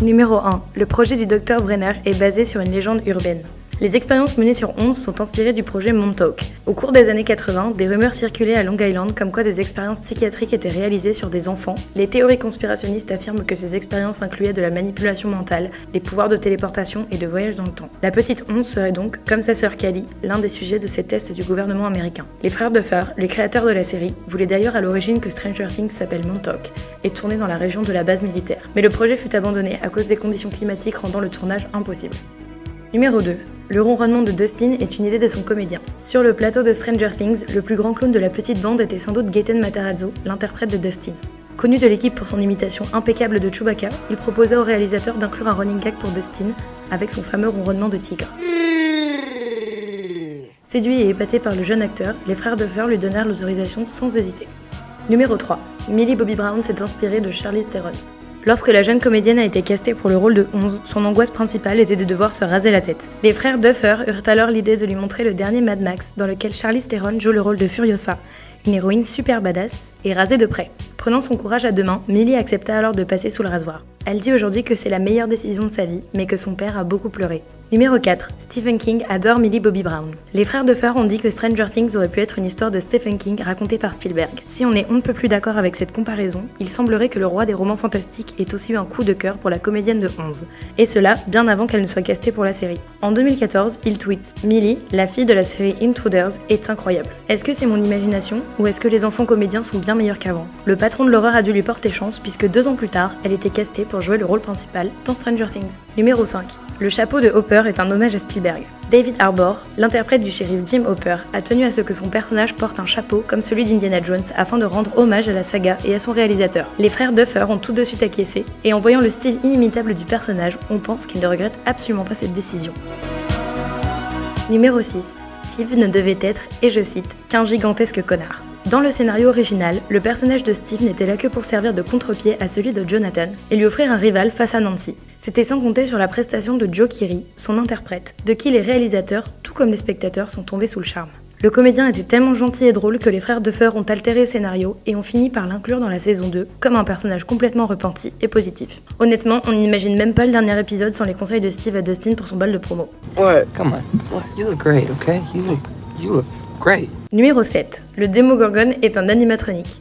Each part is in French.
Numéro 1. Le projet du Dr Brenner est basé sur une légende urbaine. Les expériences menées sur 11 sont inspirées du projet Montauk. Au cours des années 80, des rumeurs circulaient à Long Island comme quoi des expériences psychiatriques étaient réalisées sur des enfants. Les théories conspirationnistes affirment que ces expériences incluaient de la manipulation mentale, des pouvoirs de téléportation et de voyage dans le temps. La petite 11 serait donc, comme sa sœur Callie, l'un des sujets de ces tests du gouvernement américain. Les frères Duffer, les créateurs de la série, voulaient d'ailleurs à l'origine que Stranger Things s'appelle Montauk et tourné dans la région de la base militaire. Mais le projet fut abandonné à cause des conditions climatiques rendant le tournage impossible. Numéro 2. Le ronronnement de Dustin est une idée de son comédien. Sur le plateau de Stranger Things, le plus grand clown de la petite bande était sans doute Gaten Matarazzo, l'interprète de Dustin. Connu de l'équipe pour son imitation impeccable de Chewbacca, il proposa au réalisateur d'inclure un running gag pour Dustin avec son fameux ronronnement de tigre. Séduit et épaté par le jeune acteur, les frères Duffer lui donnèrent l'autorisation sans hésiter. Numéro 3. Millie Bobby Brown s'est inspirée de Charlize Theron. Lorsque la jeune comédienne a été castée pour le rôle de 11, son angoisse principale était de devoir se raser la tête. Les frères Duffer eurent alors l'idée de lui montrer le dernier Mad Max, dans lequel Charlize Theron joue le rôle de Furiosa, une héroïne super badass, et rasée de près. Prenant son courage à deux mains, Millie accepta alors de passer sous le rasoir. Elle dit aujourd'hui que c'est la meilleure décision de sa vie, mais que son père a beaucoup pleuré. Numéro 4. Stephen King adore Millie Bobby Brown. Les frères Duffer ont dit que Stranger Things aurait pu être une histoire de Stephen King racontée par Spielberg. Si on est on ne peut plus d'accord avec cette comparaison, il semblerait que le roi des romans fantastiques ait aussi eu un coup de cœur pour la comédienne de 11. Et cela, bien avant qu'elle ne soit castée pour la série. En 2014, il tweet « Millie, la fille de la série Intruders, est incroyable. Est-ce que c'est mon imagination, ou est-ce que les enfants comédiens sont bien meilleurs qu'avant ?» Le patron de l'horreur a dû lui porter chance puisque 2 ans plus tard, elle était castée pour jouer le rôle principal dans Stranger Things. Numéro 5. Le chapeau de Hopper est un hommage à Spielberg. David Harbour, l'interprète du shérif Jim Hopper, a tenu à ce que son personnage porte un chapeau comme celui d'Indiana Jones afin de rendre hommage à la saga et à son réalisateur. Les frères Duffer ont tout de suite acquiescé, et en voyant le style inimitable du personnage, on pense qu'ils ne regrettent absolument pas cette décision. Numéro 6. Steve ne devait être, et je cite, qu'un gigantesque connard. Dans le scénario original, le personnage de Steve n'était là que pour servir de contre-pied à celui de Jonathan et lui offrir un rival face à Nancy. C'était sans compter sur la prestation de Joe Keery, son interprète, de qui les réalisateurs, tout comme les spectateurs, sont tombés sous le charme. Le comédien était tellement gentil et drôle que les frères Duffer ont altéré le scénario et ont fini par l'inclure dans la saison 2 comme un personnage complètement repenti et positif. Honnêtement, on n'imagine même pas le dernier épisode sans les conseils de Steve à Dustin pour son bal de promo. What? Come on. What? You look great, okay? You look great. Numéro 7. Le Demogorgon est un animatronique.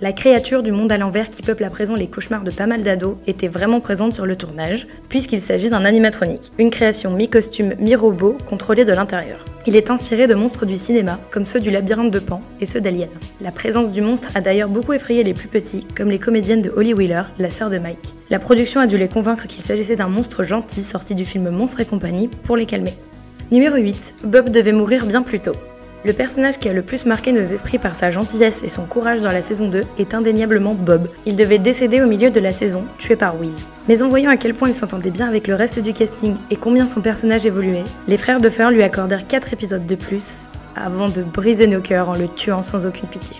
La créature du monde à l'envers qui peuple à présent les cauchemars de pas mal d'ados était vraiment présente sur le tournage, puisqu'il s'agit d'un animatronique, une création mi-costume, mi-robot, contrôlée de l'intérieur. Il est inspiré de monstres du cinéma, comme ceux du labyrinthe de Pan et ceux d'Alien. La présence du monstre a d'ailleurs beaucoup effrayé les plus petits, comme les comédiennes de Holly Wheeler, la sœur de Mike. La production a dû les convaincre qu'il s'agissait d'un monstre gentil sorti du film Monstres et compagnie pour les calmer. Numéro 8. Bob devait mourir bien plus tôt. Le personnage qui a le plus marqué nos esprits par sa gentillesse et son courage dans la saison 2 est indéniablement Bob. Il devait décéder au milieu de la saison, tué par Will. Mais en voyant à quel point il s'entendait bien avec le reste du casting et combien son personnage évoluait, les frères Duffer lui accordèrent 4 épisodes de plus avant de briser nos cœurs en le tuant sans aucune pitié.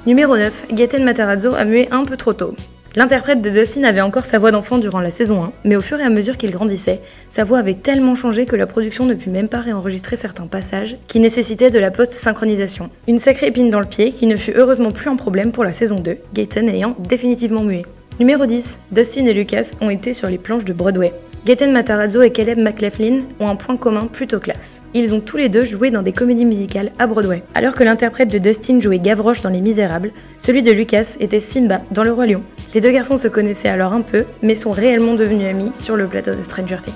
Numéro 9. Gaten Matarazzo a mué un peu trop tôt. L'interprète de Dustin avait encore sa voix d'enfant durant la saison 1, mais au fur et à mesure qu'il grandissait, sa voix avait tellement changé que la production ne put même pas réenregistrer certains passages qui nécessitaient de la post-synchronisation. Une sacrée épine dans le pied qui ne fut heureusement plus un problème pour la saison 2, Gaten ayant définitivement mué. Numéro 10. Dustin et Lucas ont été sur les planches de Broadway. Gaten Matarazzo et Caleb McLaughlin ont un point commun plutôt classe. Ils ont tous les deux joué dans des comédies musicales à Broadway. Alors que l'interprète de Dustin jouait Gavroche dans Les Misérables, celui de Lucas était Simba dans Le Roi Lion. Les deux garçons se connaissaient alors un peu, mais sont réellement devenus amis sur le plateau de Stranger Things.